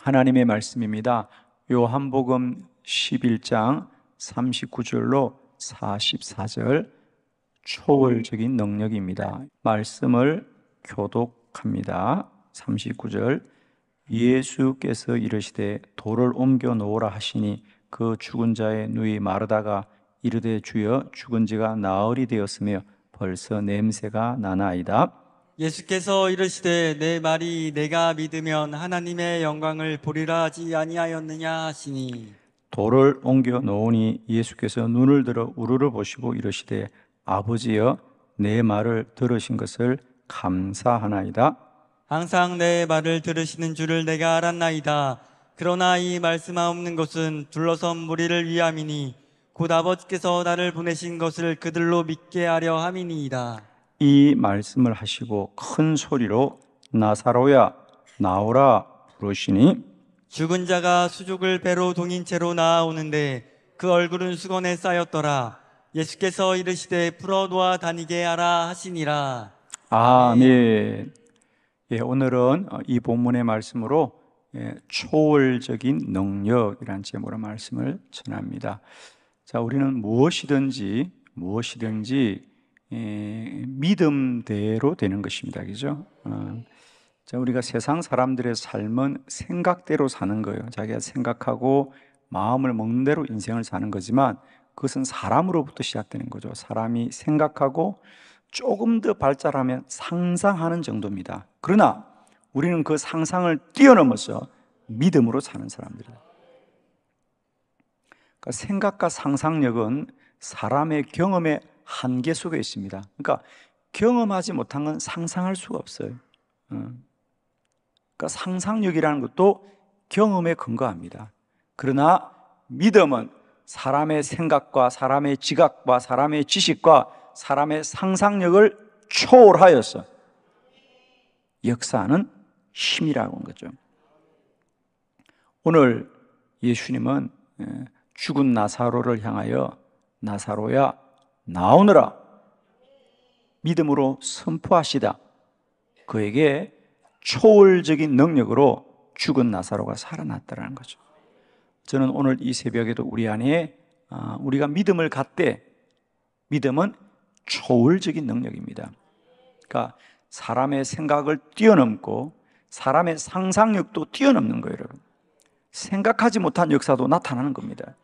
하나님의 말씀입니다. 요한복음 11장 39절로 44절 초월적인 능력입니다. 말씀을 교독합니다. 39절 예수께서 이르시되 돌을 옮겨 놓으라 하시니 그 죽은 자의 누이 마르다가 이르되 주여 죽은 지가 나흘이 되었으며 벌써 냄새가 나나이다. 예수께서 이르시되 내 말이 내가 믿으면 하나님의 영광을 보리라 하지 아니하였느냐 하시니 돌을 옮겨 놓으니 예수께서 눈을 들어 우르르 보시고 이르시되 아버지여 내 말을 들으신 것을 감사하나이다. 항상 내 말을 들으시는 줄을 내가 알았나이다. 그러나 이 말씀하옵는 것은 둘러선 무리를 위함이니 곧 아버지께서 나를 보내신 것을 그들로 믿게 하려 함이니이다. 이 말씀을 하시고 큰 소리로 나사로야 나오라 부르시니 죽은 자가 수족을 배로 동인 채로 나아오는데 그 얼굴은 수건에 쌓였더라. 예수께서 이르시되 풀어놓아 다니게 하라 하시니라. 아멘. 예, 오늘은 이 본문의 말씀으로 초월적인 능력이라는 제목으로 말씀을 전합니다. 자, 우리는 무엇이든지 믿음대로 되는 것입니다. 그죠? 자, 우리가 세상 사람들의 삶은 생각대로 사는 거예요. 자기가 생각하고 마음을 먹는 대로 인생을 사는 거지만 그것은 사람으로부터 시작되는 거죠. 사람이 생각하고 조금 더 발달하면 상상하는 정도입니다. 그러나 우리는 그 상상을 뛰어넘어서 믿음으로 사는 사람들이에요. 그러니까 생각과 상상력은 사람의 경험의 한계 속에 있습니다. 그러니까 경험하지 못한 건 상상할 수가 없어요. 그러니까 상상력이라는 것도 경험에 근거합니다. 그러나 믿음은 사람의 생각과 사람의 지각과 사람의 지식과 사람의 상상력을 초월하여서 역사하는 힘이라고 하는 거죠. 오늘 예수님은 죽은 나사로를 향하여 나사로야 나오너라 믿음으로 선포하시다. 그에게 초월적인 능력으로 죽은 나사로가 살아났다는 거죠. 저는 오늘 이 새벽에도 우리 안에 우리가 믿음을 갖되 믿음은 초월적인 능력입니다. 그러니까 사람의 생각을 뛰어넘고 사람의 상상력도 뛰어넘는 거예요, 여러분. 생각하지 못한 역사도 나타나는 겁니다.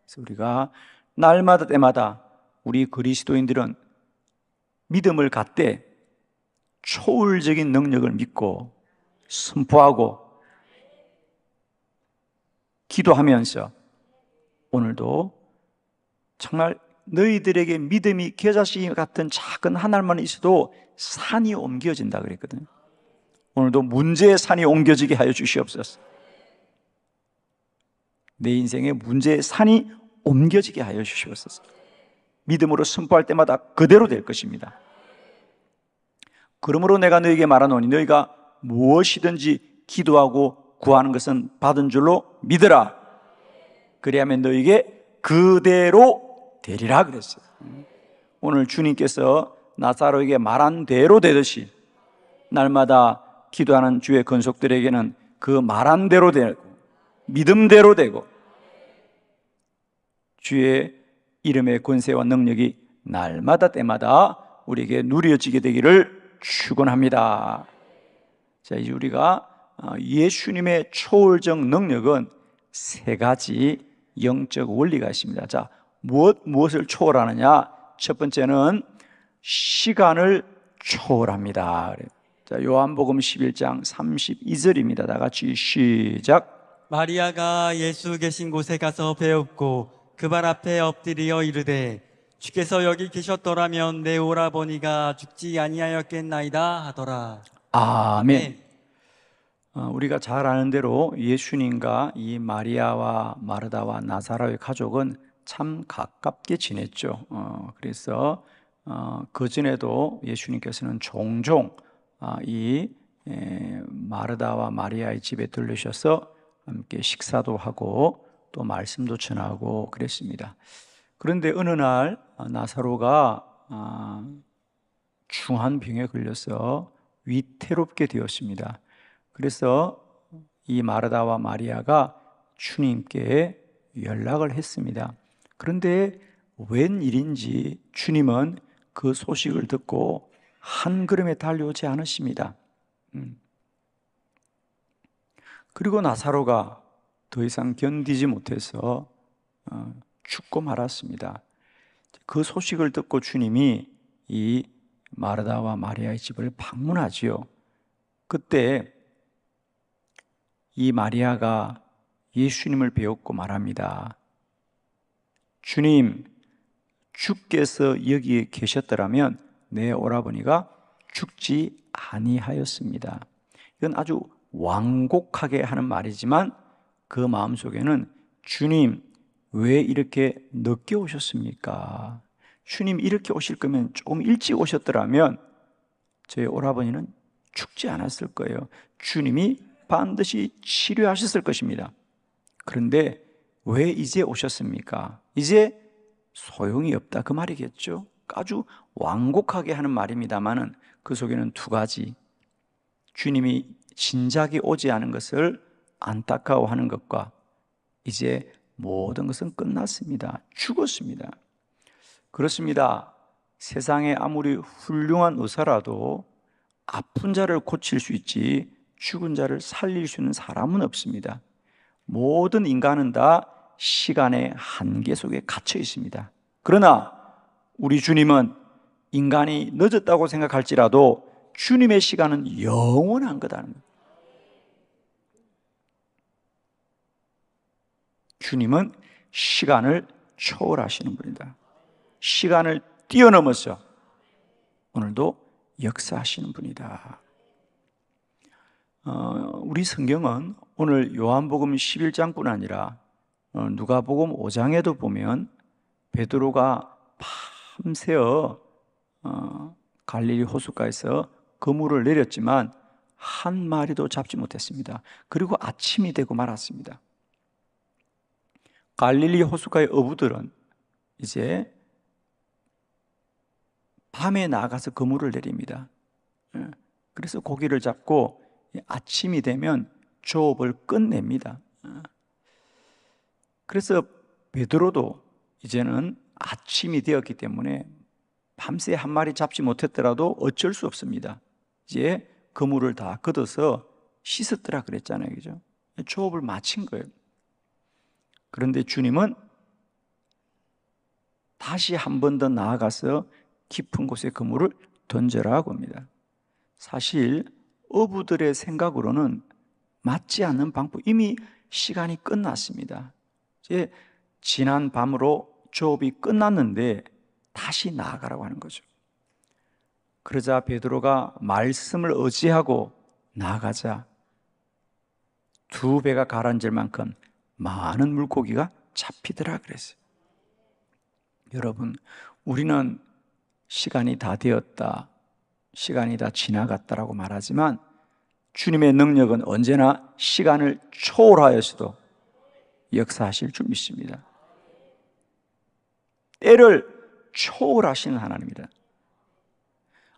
그래서 우리가 날마다 때마다 우리 그리스도인들은 믿음을 갖되 초월적인 능력을 믿고 선포하고 기도하면서 오늘도 정말 너희들에게 믿음이 겨자씨 같은 작은 한 알만 있어도 산이 옮겨진다 그랬거든요. 오늘도 문제의 산이 옮겨지게 하여 주시옵소서. 내 인생에 문제의 산이 옮겨지게 하여 주시옵소서. 믿음으로 선포할 때마다 그대로 될 것입니다. 그러므로 내가 너희에게 말하노니 너희가 무엇이든지 기도하고 구하는 것은 받은 줄로 믿으라. 그리하면 너희에게 그대로 되리라 그랬어요. 오늘 주님께서 나사로에게 말한 대로 되듯이 날마다 기도하는 주의 권속들에게는 그 말한 대로 되고 믿음대로 되고 주의 이름의 권세와 능력이 날마다 때마다 우리에게 누려지게 되기를 축원합니다. 자, 이제 우리가 예수님의 초월적 능력은 세 가지 영적 원리가 있습니다. 자, 무엇을 초월하느냐? 첫 번째는 시간을 초월합니다. 자, 요한복음 11장 32절입니다. 다 같이 시작. 마리아가 예수 계신 곳에 가서 배웁고 그 발 앞에 엎드려 이르되 주께서 여기 계셨더라면 내 오라버니가 죽지 아니하였겠나이다 하더라. 아멘. 우리가 잘 아는 대로 예수님과 이 마리아와 마르다와 나사로의 가족은 참 가깝게 지냈죠. 그래서 그 전에도 예수님께서는 종종 이 마르다와 마리아의 집에 들르셔서 함께 식사도 하고 또 말씀도 전하고 그랬습니다. 그런데 어느 날 나사로가 중한 병에 걸려서 위태롭게 되었습니다. 그래서 이 마르다와 마리아가 주님께 연락을 했습니다. 그런데 웬일인지 주님은 그 소식을 듣고 한 걸음에 달려오지 않으십니다. 그리고 나사로가 더 이상 견디지 못해서 죽고 말았습니다. 그 소식을 듣고 주님이 이 마르다와 마리아의 집을 방문하지요. 그때 이 마리아가 예수님을 배웠고 말합니다. 주님, 주께서 여기에 계셨더라면 내 오라버니가 죽지 아니하였습니다. 이건 아주 완곡하게 하는 말이지만 그 마음속에는 주님, 왜 이렇게 늦게 오셨습니까? 주님 이렇게 오실 거면 조금 일찍 오셨더라면 저희 오라버니는 죽지 않았을 거예요. 주님이 반드시 치료하셨을 것입니다. 그런데 왜 이제 오셨습니까? 이제 소용이 없다 그 말이겠죠. 아주 완곡하게 하는 말입니다만은 그 속에는 두 가지, 주님이 진작에 오지 않은 것을 안타까워하는 것과 이제 모든 것은 끝났습니다. 죽었습니다. 그렇습니다. 세상에 아무리 훌륭한 의사라도 아픈 자를 고칠 수 있지 죽은 자를 살릴 수 있는 사람은 없습니다. 모든 인간은 다 시간의 한계 속에 갇혀 있습니다. 그러나 우리 주님은 인간이 늦었다고 생각할지라도 주님의 시간은 영원한 거다는 거예요. 주님은 시간을 초월하시는 분이다. 시간을 뛰어넘어서 오늘도 역사하시는 분이다. 우리 성경은 오늘 요한복음 11장뿐 아니라 누가복음 5장에도 보면 베드로가 밤새어 갈릴리 호숫가에서 그물을 내렸지만 한 마리도 잡지 못했습니다. 그리고 아침이 되고 말았습니다. 갈릴리 호숫가의 어부들은 이제 밤에 나가서 그물을 내립니다. 그래서 고기를 잡고 아침이 되면 조업을 끝냅니다. 그래서 베드로도 이제는 아침이 되었기 때문에 밤새 한 마리 잡지 못했더라도 어쩔 수 없습니다. 이제 그물을 다 걷어서 씻었더라 그랬잖아요. 그죠? 조업을 마친 거예요. 그런데 주님은 다시 한 번 더 나아가서 깊은 곳에 그물을 던져라고 합니다. 사실 어부들의 생각으로는 맞지 않는 방법, 이미 시간이 끝났습니다. 이제 지난 밤으로 조업이 끝났는데 다시 나아가라고 하는 거죠. 그러자 베드로가 말씀을 의지하고 나아가자 두 배가 가라앉을 만큼 많은 물고기가 잡히더라 그랬어요. 여러분, 우리는 시간이 다 되었다, 시간이 다 지나갔다라고 말하지만 주님의 능력은 언제나 시간을 초월하여서도 역사하실 줄 믿습니다. 때를 초월하시는 하나님이다.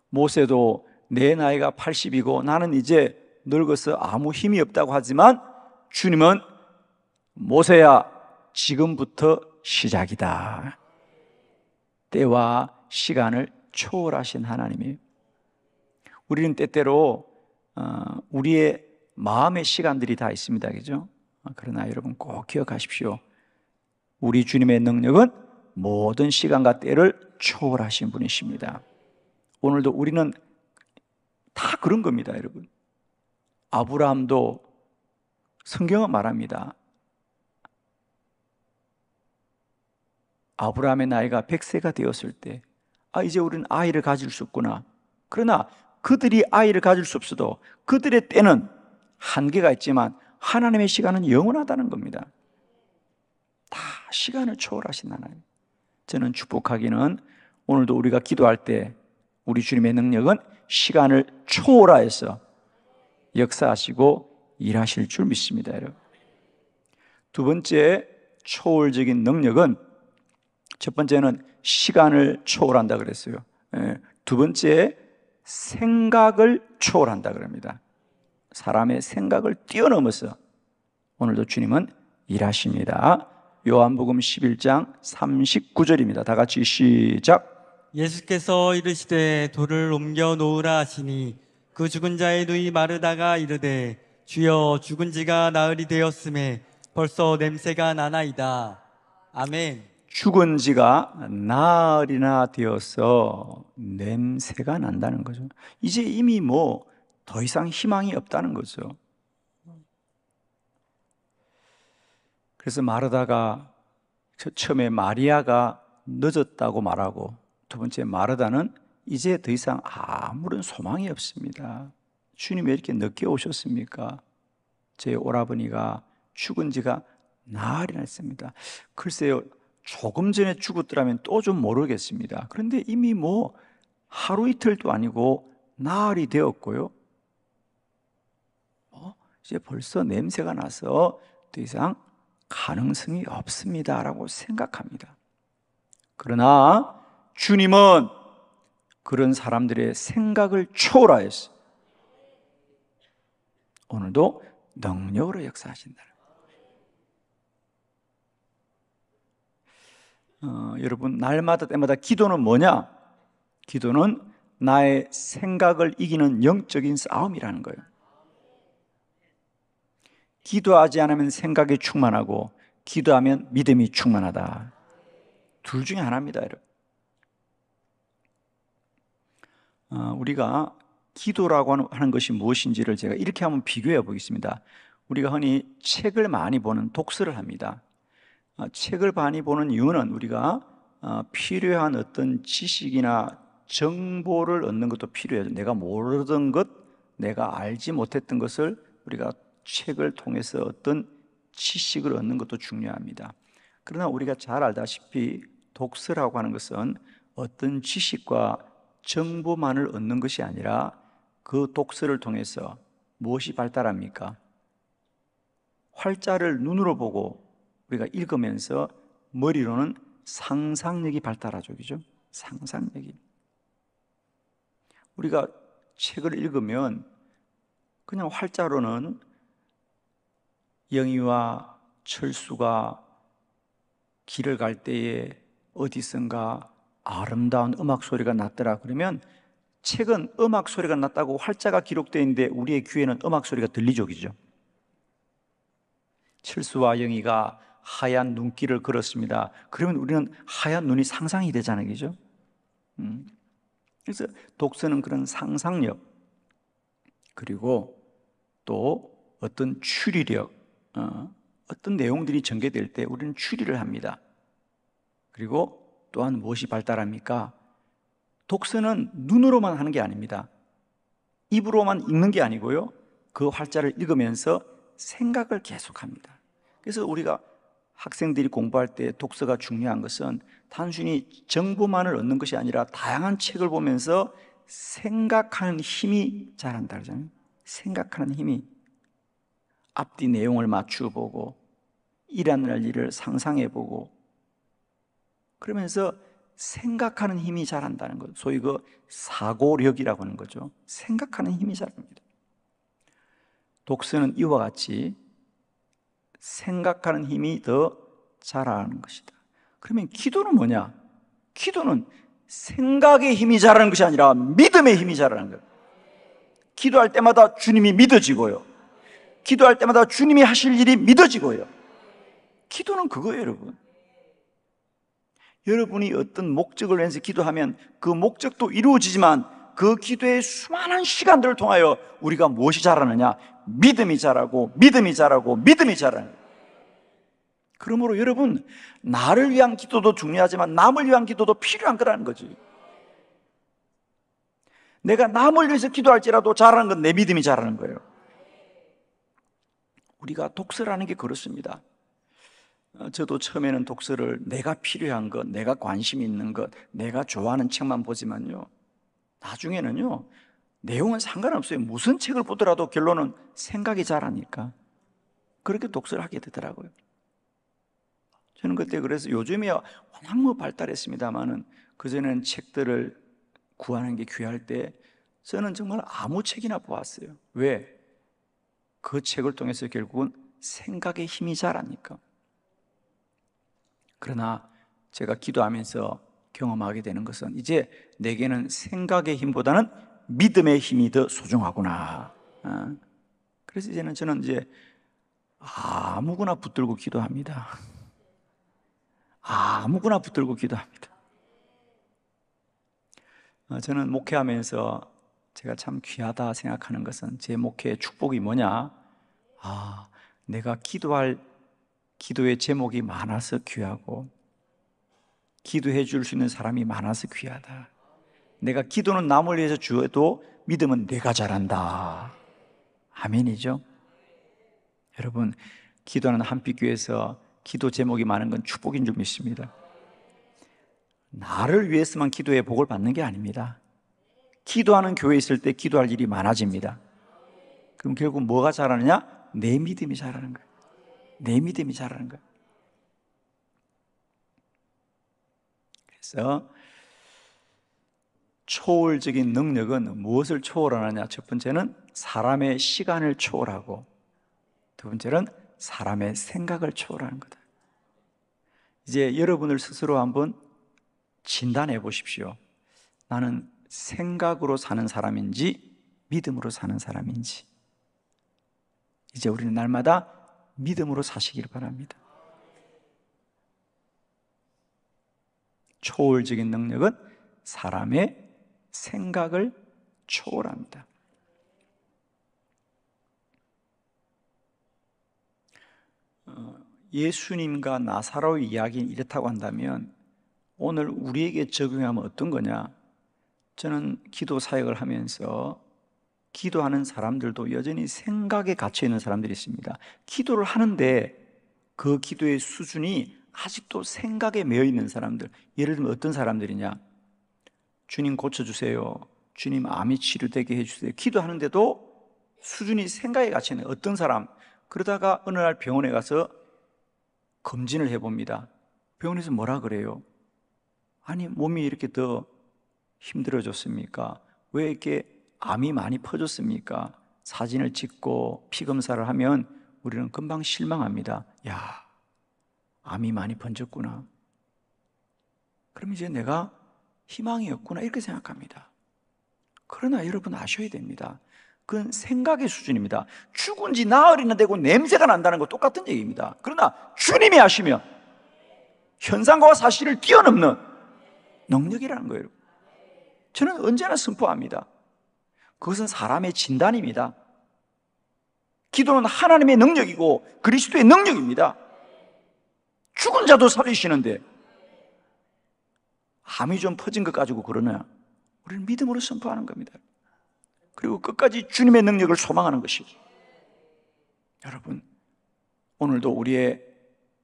모세도 내 나이가 80이고 나는 이제 늙어서 아무 힘이 없다고 하지만 주님은 모세야 지금부터 시작이다. 때와 시간을 초월하신 하나님이에요. 우리는 때때로 우리의 마음의 시간들이 다 있습니다. 그죠? 그러나 여러분 꼭 기억하십시오. 우리 주님의 능력은 모든 시간과 때를 초월하신 분이십니다. 오늘도 우리는 다 그런 겁니다, 여러분. 아브라함도 성경은 말합니다. 아브라함의 나이가 100세가 되었을 때 이제 우리는 아이를 가질 수 없구나. 그러나 그들이 아이를 가질 수 없어도 그들의 때는 한계가 있지만 하나님의 시간은 영원하다는 겁니다. 다 시간을 초월하신 하나님. 저는 축복하기는 오늘도 우리가 기도할 때 우리 주님의 능력은 시간을 초월하여서 역사하시고 일하실 줄 믿습니다, 여러분. 두 번째 초월적인 능력은, 첫 번째는 시간을 초월한다 그랬어요. 두 번째 생각을 초월한다 그럽니다. 사람의 생각을 뛰어넘어서 오늘도 주님은 일하십니다. 요한복음 11장 39절입니다. 다 같이 시작. 예수께서 이르시되 돌을 옮겨 놓으라 하시니 그 죽은 자의 누이 마르다가 이르되 주여 죽은 지가 나흘이 되었음에 벌써 냄새가 나나이다. 아멘. 죽은 지가 나흘이나 되어서 냄새가 난다는 거죠. 이제 이미 뭐 더 이상 희망이 없다는 거죠. 그래서 마르다가 처음에 마리아가 늦었다고 말하고, 두 번째 마르다는 이제 더 이상 아무런 소망이 없습니다. 주님이 왜 이렇게 늦게 오셨습니까? 제 오라버니가 죽은 지가 나흘이나 했습니다. 글쎄요, 조금 전에 죽었더라면 또 좀 모르겠습니다. 그런데 이미 뭐 하루 이틀도 아니고 나흘이 되었고요. 이제 벌써 냄새가 나서 더 이상 가능성이 없습니다라고 생각합니다. 그러나 주님은 그런 사람들의 생각을 초월하였어요. 오늘도 능력으로 역사하신다. 여러분, 날마다 때마다 기도는 뭐냐? 기도는 나의 생각을 이기는 영적인 싸움이라는 거예요. 기도하지 않으면 생각이 충만하고 기도하면 믿음이 충만하다. 둘 중에 하나입니다, 여러분. 우리가 기도라고 하는 것이 무엇인지를 제가 이렇게 한번 비교해 보겠습니다. 우리가 흔히 책을 많이 보는 독서를 합니다. 책을 많이 보는 이유는 우리가 필요한 어떤 지식이나 정보를 얻는 것도 필요해요. 내가 모르던 것, 내가 알지 못했던 것을 우리가 책을 통해서 어떤 지식을 얻는 것도 중요합니다. 그러나 우리가 잘 알다시피 독서라고 하는 것은 어떤 지식과 정보만을 얻는 것이 아니라 그 독서를 통해서 무엇이 발달합니까? 활자를 눈으로 보고 우리가 읽으면서 머리로는 상상력이 발달하죠, 그죠? 상상력이. 우리가 책을 읽으면 그냥 활자로는 영희와 철수가 길을 갈 때에 어디선가 아름다운 음악 소리가 났더라 그러면 책은 음악 소리가 났다고 활자가 기록되어 있는데 우리의 귀에는 음악 소리가 들리죠, 그죠? 철수와 영희가 하얀 눈길을 걸었습니다. 그러면 우리는 하얀 눈이 상상이 되잖아요, 그죠? 그래서 독서는 그런 상상력, 그리고 또 어떤 추리력, 어떤 내용들이 전개될 때 우리는 추리를 합니다. 그리고 또한 무엇이 발달합니까? 독서는 눈으로만 하는 게 아닙니다. 입으로만 읽는 게 아니고요, 그 활자를 읽으면서 생각을 계속합니다. 그래서 우리가 학생들이 공부할 때 독서가 중요한 것은 단순히 정보만을 얻는 것이 아니라 다양한 책을 보면서 생각하는 힘이 자란다 그러잖아요. 생각하는 힘이, 앞뒤 내용을 맞추어보고 일어날 일을 상상해보고 그러면서 생각하는 힘이 자란다는 것, 소위 그 사고력이라고 하는 거죠. 생각하는 힘이 자랍니다. 독서는 이와 같이 생각하는 힘이 더 자라는 것이다. 그러면 기도는 뭐냐? 기도는 생각의 힘이 자라는 것이 아니라 믿음의 힘이 자라는 거예요. 기도할 때마다 주님이 믿어지고요, 기도할 때마다 주님이 하실 일이 믿어지고요. 기도는 그거예요, 여러분. 여러분이 어떤 목적을 위해서 기도하면 그 목적도 이루어지지만 그 기도의 수많은 시간들을 통하여 우리가 무엇이 자라느냐? 믿음이 자라고 믿음이 자라고 믿음이 자라는 거예요. 그러므로 여러분, 나를 위한 기도도 중요하지만 남을 위한 기도도 필요한 거라는 거지. 내가 남을 위해서 기도할지라도 자라는 건 내 믿음이 자라는 거예요. 우리가 독서라는 게 그렇습니다. 저도 처음에는 독서를 내가 필요한 것, 내가 관심 있는 것, 내가 좋아하는 책만 보지만요, 나중에는요, 내용은 상관없어요. 무슨 책을 보더라도 결론은 생각이 자라니까 그렇게 독서를 하게 되더라고요. 저는 그때 그래서 요즘이야 워낙 뭐 발달했습니다만은 그전에는 책들을 구하는 게 귀할 때 저는 정말 아무 책이나 보았어요. 왜? 그 책을 통해서 결국은 생각의 힘이 자라니까. 그러나 제가 기도하면서 경험하게 되는 것은 이제 내게는 생각의 힘보다는 믿음의 힘이 더 소중하구나. 그래서 이제는 저는 이제 아무거나 붙들고 기도합니다. 아무거나 붙들고 기도합니다. 저는 목회하면서 제가 참 귀하다 생각하는 것은 제 목회의 축복이 뭐냐? 내가 기도할 기도의 제목이 많아서 귀하고 기도해 줄 수 있는 사람이 많아서 귀하다. 내가 기도는 남을 위해서 주어도 믿음은 내가 잘한다. 아멘이죠? 여러분, 기도하는 한빛교회에서 기도 제목이 많은 건 축복인 줄 믿습니다. 나를 위해서만 기도해 복을 받는 게 아닙니다. 기도하는 교회에 있을 때 기도할 일이 많아집니다. 그럼 결국 뭐가 자라느냐? 내 믿음이 자라는 거예요. 내 믿음이 자라는 거예요. 그래서 초월적인 능력은 무엇을 초월하느냐? 첫 번째는 사람의 시간을 초월하고, 두 번째는 사람의 생각을 초월하는 거다. 이제 여러분을 스스로 한번 진단해 보십시오. 나는 생각으로 사는 사람인지 믿음으로 사는 사람인지. 이제 우리는 날마다 믿음으로 사시길 바랍니다. 초월적인 능력은 사람의 생각을 초월합니다. 예수님과 나사로의 이야기는 이렇다고 한다면 오늘 우리에게 적용하면 어떤 거냐? 저는 기도 사역을 하면서 기도하는 사람들도 여전히 생각에 갇혀 있는 사람들이 있습니다. 기도를 하는데 그 기도의 수준이 아직도 생각에 매여 있는 사람들. 예를 들면 어떤 사람들이냐? 주님 고쳐주세요. 주님 암이 치료되게 해주세요. 기도하는데도 수준이 생각에 갇혀 있는 어떤 사람. 그러다가 어느 날 병원에 가서 검진을 해봅니다. 병원에서 뭐라 그래요? 아니, 몸이 이렇게 더 힘들어졌습니까? 왜 이렇게 암이 많이 퍼졌습니까? 사진을 찍고 피검사를 하면 우리는 금방 실망합니다. 야, 암이 많이 번졌구나. 그럼 이제 내가 희망이 없구나 이렇게 생각합니다. 그러나 여러분 아셔야 됩니다. 그건 생각의 수준입니다. 죽은 지 나흘이나 되고 냄새가 난다는 거 똑같은 얘기입니다. 그러나 주님이 하시면 현상과 사실을 뛰어넘는 능력이라는 거예요. 저는 언제나 선포합니다. 그것은 사람의 진단입니다. 기도는 하나님의 능력이고 그리스도의 능력입니다. 죽은 자도 살리시는데 암이 좀 퍼진 것 가지고 그러나 우리는 믿음으로 선포하는 겁니다. 그리고 끝까지 주님의 능력을 소망하는 것이죠. 여러분, 오늘도 우리의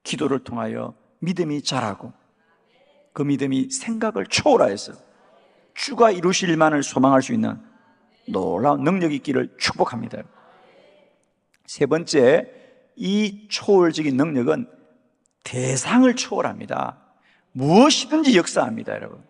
기도를 통하여 믿음이 자라고 그 믿음이 생각을 초월하여서 주가 이루실 일만을 소망할 수 있는 놀라운 능력이 있기를 축복합니다. 세 번째, 이 초월적인 능력은 대상을 초월합니다. 무엇이든지 역사합니다, 여러분.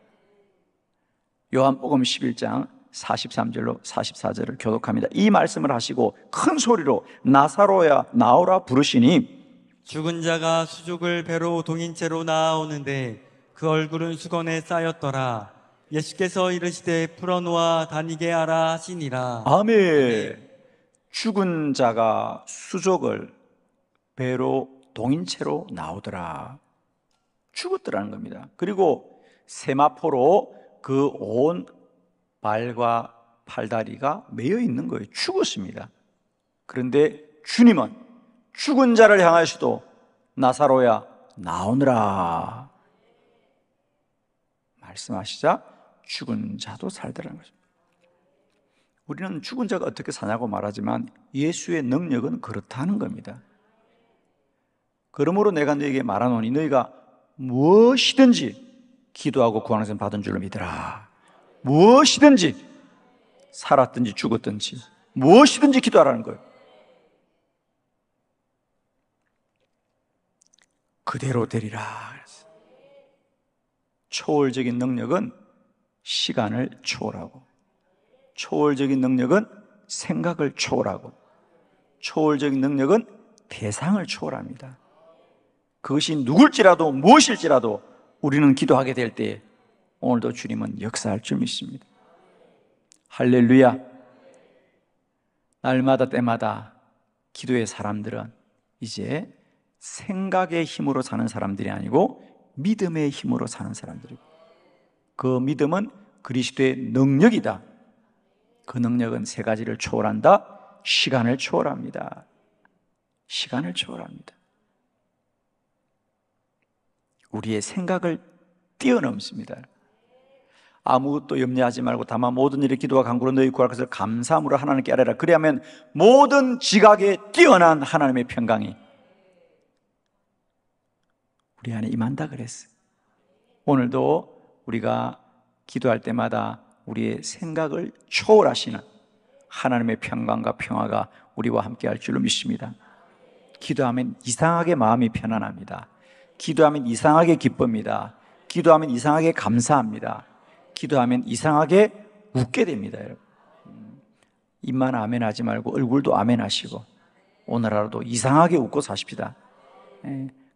요한복음 11장 43절로 44절을 교독합니다. 이 말씀을 하시고 큰 소리로 나사로야 나오라 부르시니 죽은 자가 수족을 배로 동인채로 나아오는데 그 얼굴은 수건에 쌓였더라. 예수께서 이르시되 풀어놓아 다니게 하라 하시니라. 아멘. 죽은 자가 수족을 배로 동인채로 나오더라. 죽었더라는 겁니다. 그리고 세마포로 그 온 발과 팔다리가 매여 있는 거예요. 죽었습니다. 그런데 주님은 죽은 자를 향하시도 나사로야 나오느라 말씀하시자 죽은 자도 살더라는 거죠. 우리는 죽은 자가 어떻게 사냐고 말하지만 예수의 능력은 그렇다는 겁니다. 그러므로 내가 너에게 말하노니 너희가 무엇이든지 기도하고 구하는 것은 받은 줄로 믿으라. 무엇이든지 살았든지 죽었든지 무엇이든지 기도하라는 거예요. 그대로 되리라. 초월적인 능력은 시간을 초월하고 초월적인 능력은 생각을 초월하고 초월적인 능력은 대상을 초월합니다. 그것이 누굴지라도 무엇일지라도 우리는 기도하게 될 때 오늘도 주님은 역사할 줄 믿습니다. 할렐루야. 날마다 때마다 기도의 사람들은 이제 생각의 힘으로 사는 사람들이 아니고 믿음의 힘으로 사는 사람들이고, 그 믿음은 그리스도의 능력이다. 그 능력은 세 가지를 초월한다. 시간을 초월합니다. 시간을 초월합니다. 우리의 생각을 뛰어넘습니다. 아무것도 염려하지 말고 다만 모든 일에 기도와 간구로 너희 구할 것을 감사함으로 하나님께 아뢰라. 그리하면 모든 지각에 뛰어난 하나님의 평강이 우리 안에 임한다 그랬어요. 오늘도 우리가 기도할 때마다 우리의 생각을 초월하시는 하나님의 평강과 평화가 우리와 함께 할 줄로 믿습니다. 기도하면 이상하게 마음이 편안합니다. 기도하면 이상하게 기쁩니다. 기도하면 이상하게 감사합니다. 기도하면 이상하게 웃게 됩니다, 여러분. 입만 아멘 하지 말고 얼굴도 아멘 하시고 오늘 하루도 이상하게 웃고 사십시다.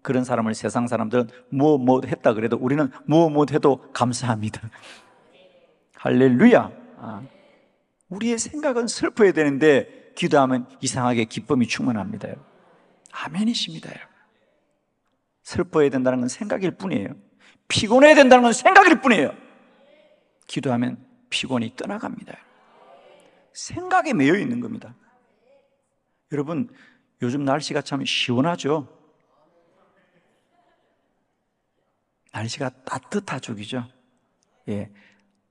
그런 사람을 세상 사람들은 뭐 했다 그래도 우리는 뭐 해도 감사합니다. 할렐루야. 우리의 생각은 슬퍼야 되는데 기도하면 이상하게 기쁨이 충만합니다, 여러분. 아멘이십니다, 여러분. 슬퍼야 된다는 건 생각일 뿐이에요. 피곤해야 된다는 건 생각일 뿐이에요. 기도하면 피곤이 떠나갑니다. 생각에 매여 있는 겁니다. 여러분, 요즘 날씨가 참 시원하죠? 날씨가 따뜻하죠, 그죠? 예.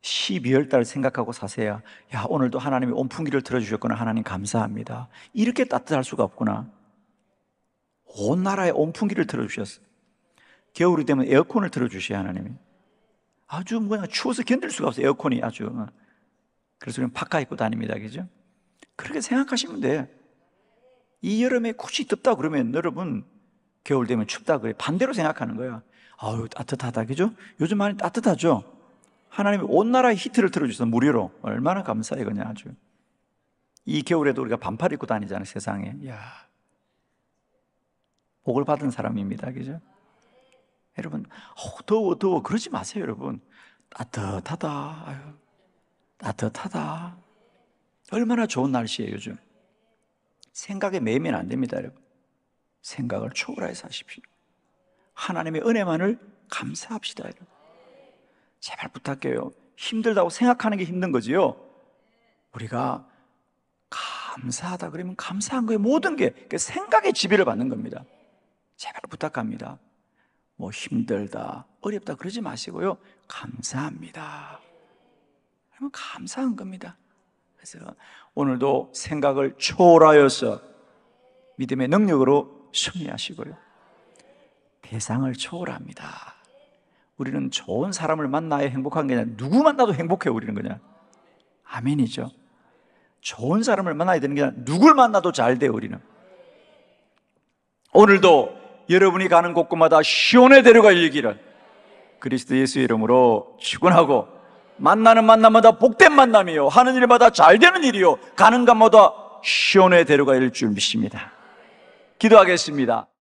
12월 달 생각하고 사세요. 야, 오늘도 하나님이 온풍기를 틀어주셨구나. 하나님 감사합니다. 이렇게 따뜻할 수가 없구나. 온 나라에 온풍기를 틀어주셨어요. 겨울이 되면 에어컨을 틀어주셔야 하나님이. 아주 그냥 추워서 견딜 수가 없어요. 에어컨이 아주. 그래서 우리는 파카 입고 다닙니다. 그죠? 그렇게 생각하시면 돼. 이 여름에 굳이 덥다 그러면 여러분 겨울 되면 춥다 그래. 반대로 생각하는 거야. 아유, 따뜻하다. 그죠? 요즘 많이 따뜻하죠? 하나님이 온 나라에 히트를 틀어주셔서 무료로. 얼마나 감사해, 그냥 아주. 이 겨울에도 우리가 반팔 입고 다니잖아요, 세상에. 이야. 복을 받은 사람입니다. 그죠? 여러분, 더워. 그러지 마세요, 여러분. 따뜻하다. 아유, 따뜻하다. 얼마나 좋은 날씨예요, 요즘. 생각에 매이면 안 됩니다, 여러분. 생각을 초월하여 사십시오. 하나님의 은혜만을 감사합시다, 여러분. 제발 부탁해요. 힘들다고 생각하는 게 힘든 거지요. 우리가 감사하다 그러면 감사한 거에 모든 게 생각의 지배를 받는 겁니다. 제발 부탁합니다. 뭐 힘들다, 어렵다 그러지 마시고요. 감사합니다. 그러면 감사한 겁니다. 그래서 오늘도 생각을 초월하여서 믿음의 능력으로 승리하시고요. 대상을 초월합니다. 우리는 좋은 사람을 만나야 행복한 게 아니라 누구 만나도 행복해요. 우리는 그냥. 아멘이죠. 좋은 사람을 만나야 되는 게 아니라 누굴 만나도 잘 돼요. 우리는. 오늘도 여러분이 가는 곳곳마다 시온의 대로가 일기를 그리스도 예수의 이름으로 축원하고, 만나는 만남마다 복된 만남이요, 하는 일마다 잘 되는 일이요, 가는 곳마다 시온의 대로가 일 줄 믿습니다. 기도하겠습니다.